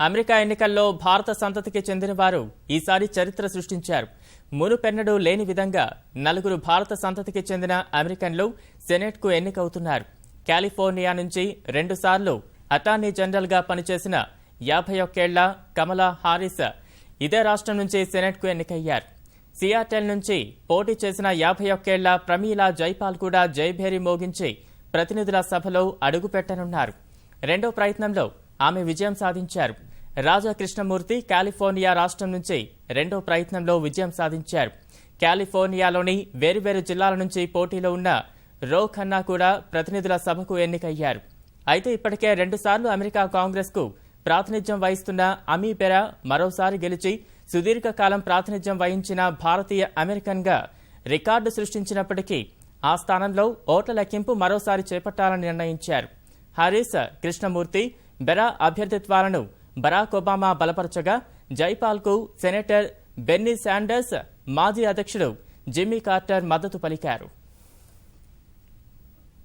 America ఎన్నికల్లో భారత సంతతికి చెందిన వారు ఈసారి చరిత్ర సృష్టించారు. మునుపెన్నడూ లేని విధంగా 4 భారత సంతతికి చెందిన అమెరికన్లు సెనెట్కు ఎన్నికవుతున్నారు. కాలిఫోర్నియా నుంచి 2 సార్లు అటార్నీ జనరల్గా పనిచేసిన 51 ఏళ్ల కమలా హారిస్ ఇదే రాష్ట్రం నుంచి సెనెట్కు ఎన్నికయ్యారు. సియాటెల్ నుంచి పోటీ చేసిన 51 ఏళ్ల ప్రమీలా జైపాల్ కూడా జైభేరి మోగించి ప్రతినిధుల సభలో అడుగుపెట్టనున్నారు. రెండో ప్రయత్నంలో ఆమె విజయం సాధించారు. రాజా కృష్ణమూర్తి కాలిఫోర్నియా రాష్ట్రం నుంచి రెండో ప్రయత్నంలో విజయం సాధించారు. కాలిఫోర్నియాలోని వేరువేరు జిల్లాల నుంచి పోటీలో ఉన్న రో ఖన్నా కూడా ప్రతినిధుల సభకు ఎన్నికయ్యారు. అయితే ఇప్పటికే 2 సార్లు అమెరికా కాంగ్రెస్ కు ప్రాతినిధ్యం వహిస్తున్న అమీ బెరా మరోసారి గెలిచి సుదీర్ఘకాలం ప్రాతినిధ్యం వహించిన భారతీయ అమెరికన్ గా రికార్డు సృష్టించినప్పటికీ ఆ స్థానంలో ఓట్ల లెక్కింపు మరోసారి చేపట్టాలని నిర్ణయించారు. హారిస్, కృష్ణమూర్తి, బెరా అభ్యర్థిత్వాలను బరాక్ ఒబామా బలపరచగా జైపాల్కు సెనేటర్ బెన్నీ శాండర్స్, మాజీ అధ్యక్షుడు జిమ్మీ కార్టర్ మద్దతు పలికారు.